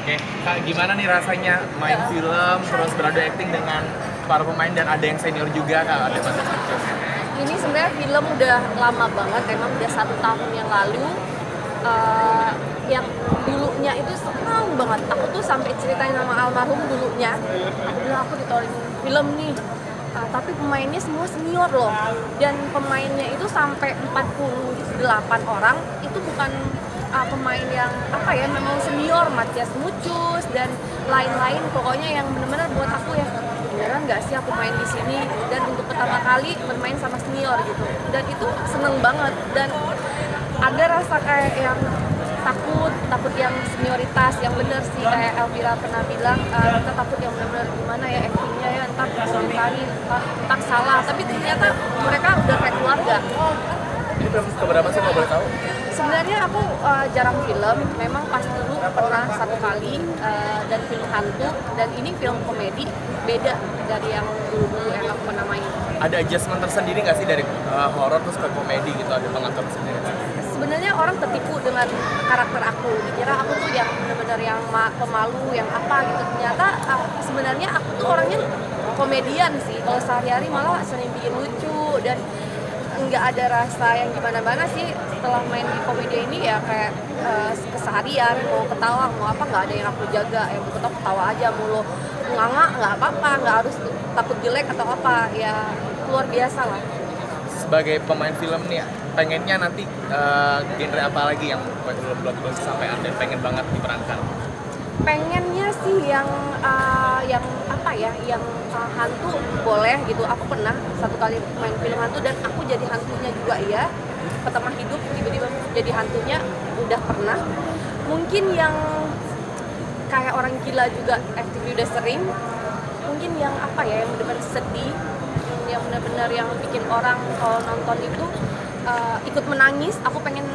Oke, Kak, gimana nih rasanya main film terus beradu acting dengan para pemain dan ada yang senior juga, Kak? Ada Mas Cicus. Ini sebenarnya film udah lama banget, emang udah 1 tahun yang lalu. Yang dulunya itu senang banget. Aku tuh sampai ceritain sama almarhum dulunya. Aku bilang aku ditawarin film nih. Tapi pemainnya semua senior loh. Dan pemainnya itu sampai 48 orang. Itu bukan pemain yang apa ya, memang senior, Matias Mucus dan lain-lain. Pokoknya yang benar-benar buat aku ya, beneran nggak sih aku main di sini, dan untuk pertama kali bermain sama senior gitu. Dan itu seneng banget, dan ada rasa kayak yang takut yang senioritas yang bener sih, kayak Elvira pernah bilang kita takut yang benar-benar gimana ya actingnya ya, entar komentarin, entar salah, tapi ternyata mereka udah kayak keluarga. Ini film keberapa sih, kalau boleh tahu? Sebenarnya aku jarang film, memang pas dulu pernah 1 kali, dan film hantu, dan ini film komedi, beda dari yang dulu yang aku pernah main. Ada adjustment tersendiri nggak sih dari horor terus ke komedi gitu? Ada pengatur sendiri? Sebenarnya orang tertipu dengan karakter aku, dikira aku tuh yang benar-benar yang pemalu, yang apa gitu. Ternyata sebenarnya aku tuh orangnya komedian sih, kalau sehari-hari malah sering bikin lucu, dan nggak ada rasa yang gimana-mana sih setelah main di komedi ini ya, kayak keseharian mau ketawa mau apa nggak ada yang aku jaga, yang mau ketawa aja, mulu nganga nggak apa-apa, nggak harus takut jelek atau apa ya, luar biasa lah. Sebagai pemain film nih, pengennya nanti genre apa lagi yang belum sampai Anda pengen banget diperankan? Pengennya sih yang apa ya, yang hantu boleh gitu. Aku pernah 1 kali main film hantu dan aku jadi hantunya juga ya. Pertama hidup tiba-tiba jadi hantunya, udah pernah. Mungkin yang kayak orang gila juga FTV udah sering. Mungkin yang apa ya, yang benar-benar sedih, yang benar-benar yang bikin orang kalau nonton itu ikut menangis. Aku pengen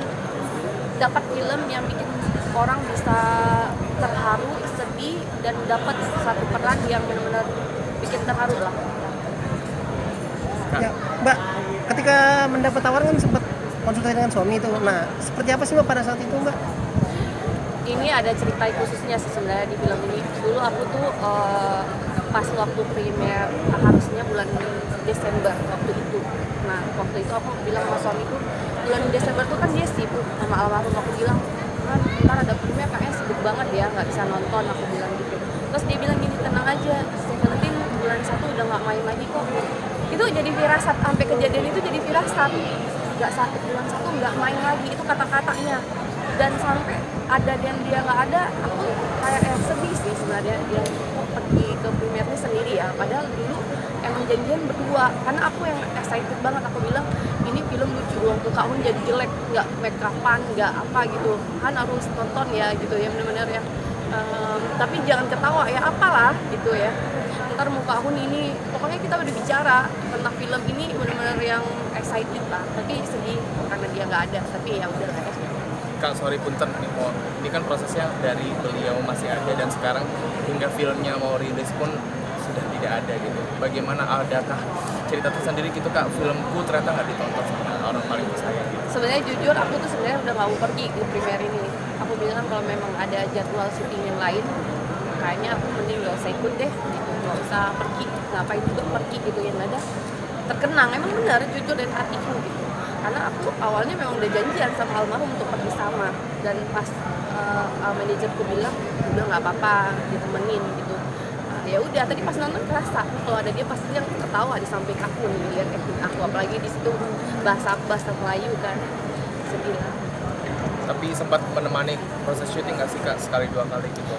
dapat film yang bikin orang bisa terharu, sedih, dan dapat satu peran yang benar-benar bikin terharu lah. Ya, Mbak, ketika mendapat tawaran kan sempat konsultasi dengan suami itu. Nah, seperti apa sih Mbak pada saat itu, Mbak? Ini ada cerita khususnya sih sebenarnya di film ini. Dulu aku tuh pas waktu premier, harusnya bulan Desember waktu itu. Nah, waktu itu aku bilang sama suamiku, bulan Desember tuh kan dia sibuk sama almarhum. Aku bilang, ntar ada premier kayaknya sibuk banget ya, nggak bisa nonton, aku bilang gitu. Terus dia bilang gini, tenang aja, Seventeen bulan 1 udah nggak main lagi kok. Itu jadi firasat, sampai kejadian itu jadi firasat. Nggak sakit, bulan 1 nggak main lagi, itu kata-katanya. Dan sampai ada dan dia nggak ada, aku kayak sedih sih sebenarnya. Dia pergi ke premiernya sendiri ya, padahal dulu emang janjian berdua, karena aku yang excited banget. Aku bilang ini film lucu loh, muka kamu jadi jelek, nggak make upan, nggak apa gitu kan, harus nonton ya gitu ya, bener-bener ya. Tapi jangan ketawa ya, apalah gitu ya, ntar muka aku ini. Pokoknya kita udah bicara tentang film ini, bener-bener yang excited lah, tapi sedih karena dia nggak ada. Tapi ya udah lah ya. Kak, sorry punten nih, ini kan prosesnya dari beliau masih ada dan sekarang hingga filmnya mau rilis pun sudah tidak ada gitu. Bagaimana, adakah cerita tersendiri gitu, Kak, filmku ternyata nggak ditonton sama orang paling sayang gitu? Sebenarnya jujur aku tuh sebenarnya udah nggak mau pergi ke premier ini. Aku bilang kalau memang ada jadwal syuting yang lain, kayaknya aku mending nggak usah ikut deh gitu, nggak usah pergi, ngapain juga pergi gitu, yang ada terkenang. Emang benar, jujur dari hatiku gitu, karena aku awalnya memang udah janjian sama almarhum untuk pergi sama, dan pas manajerku bilang udah nggak apa-apa ditemenin gitu. Ya udah, tadi pas nonton kerasa kalau ada dia pasti yang ketawa di samping aku nih, lihat acting aku, apalagi di situ bahasa Melayu kan, sedih lah. Tapi sempat menemani proses syuting nggak sih, Kak, sekali 2 kali gitu?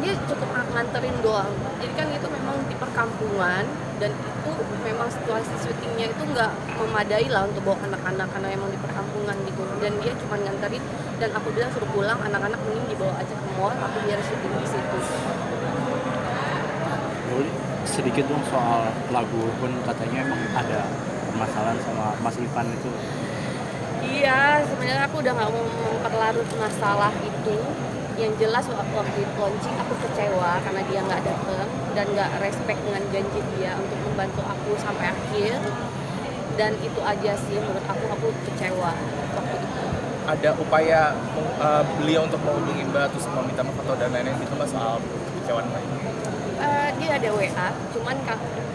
Dia cukup nganterin doang, jadi kan itu memang di perkampungan, dan itu memang situasi syutingnya itu nggak memadai lah untuk bawa anak-anak karena emang di perkampungan gitu, dan dia cuma nganterin, dan aku bilang suruh pulang, anak-anak mending dibawa aja ke mall, aku biar syuting di situ. Sedikit dong soal lagu pun, katanya emang ada permasalahan sama Mas Ivan itu. Iya, sebenarnya aku udah nggak mau memperlarut masalah itu. Yang jelas waktu launching aku kecewa karena dia nggak datang dan nggak respect dengan janji dia untuk membantu aku sampai akhir. Dan itu aja sih menurut aku kecewa waktu itu. ada upaya beliau untuk menghubungi Mbak terus meminta maaf atau dan lain-lain gitu Mbak soal kekecewaan Mbak? Dia ada WA, cuman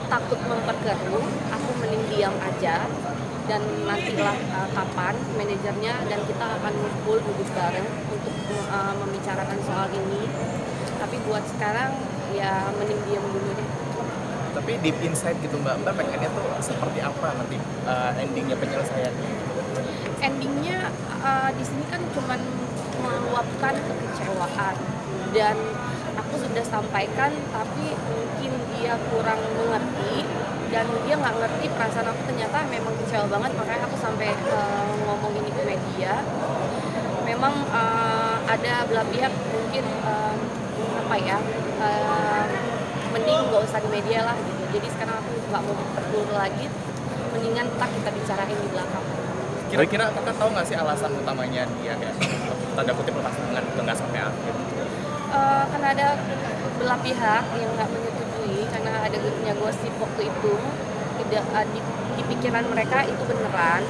takut memperkeruh, aku mending diam aja dan nantilah kapan manajernya dan kita akan ngumpul duduk bareng untuk membicarakan soal ini. Tapi buat sekarang ya mending diam dulu deh. Tapi deep inside gitu Mbak pengennya tuh seperti apa nanti endingnya penyelesaiannya? Endingnya di sini kan cuman meluapkan kekecewaan dan aku sudah sampaikan tapi mungkin dia kurang mengerti dan dia nggak ngerti perasaan aku ternyata memang kecewa banget, makanya aku sampai ngomong ini ke media. Memang ada belah pihak mungkin mending nggak usah di media lah gitu. Jadi sekarang aku nggak mau berpuluh lagi, mendingan kita bicarain di belakang. Kira-kira kakak tahu nggak sih alasan utamanya dia kayak tanda kutip lepas tangan itu nggak sampai akhir? Karena ada belah pihak yang nggak menyetujui karena ada gosip waktu itu tidak di pikiran mereka itu beneran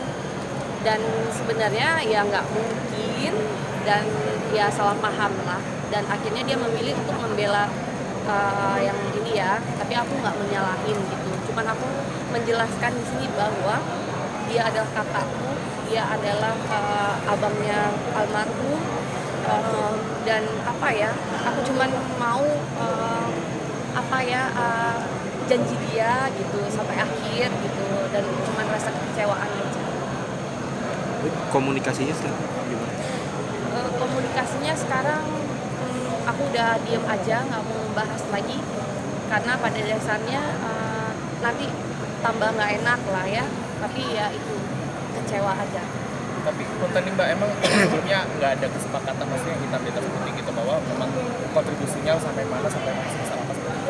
dan sebenarnya ya nggak mungkin dan ya salah paham lah dan akhirnya dia memilih untuk membela yang ini ya, tapi aku nggak menyalahin gitu, cuman aku menjelaskan di sini bahwa dia adalah kakakku, dia adalah abangnya almarhum. Dan aku cuman mau janji dia gitu sampai akhir gitu dan cuman rasa kekecewaan aja. Komunikasinya sekarang gimana? Komunikasinya sekarang aku udah diem aja, nggak mau bahas lagi karena pada dasarnya nanti tambah nggak enak lah ya, tapi ya itu kecewa aja. Tapi punten nih Mbak, emang sebelumnya nggak ada kesepakatan maksudnya yang hitam di atas putih gitu bahwa memang kontribusinya sampai mana sebesar apa sebenarnya?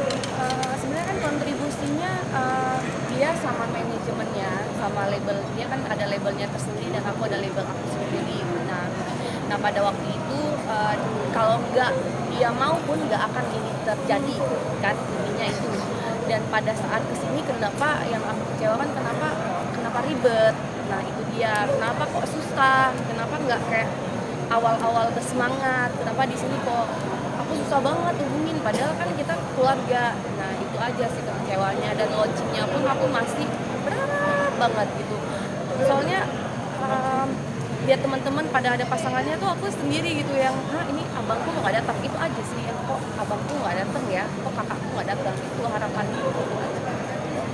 Sebenarnya kan kontribusinya dia sama manajemennya, sama label, dia kan ada labelnya tersendiri dan aku ada label aku sendiri. Nah pada waktu itu kalau nggak dia mau pun nggak akan ini terjadi kan intinya itu. Dan pada saat kesini kenapa yang aku kecewakan kenapa ribet? Nah itu dia, kenapa kok susah, kenapa nggak kayak awal-awal bersemangat, kenapa di sini kok aku susah banget hubungin, padahal kan kita keluarga. Nah itu aja sih kekecewaannya dan launchingnya pun aku masih berat banget gitu. Soalnya lihat teman-teman pada ada pasangannya tuh aku sendiri gitu yang, ini abangku nggak datang, itu aja sih yang kok abangku nggak datang ya, kok kakakku nggak datang, itu harapan itu.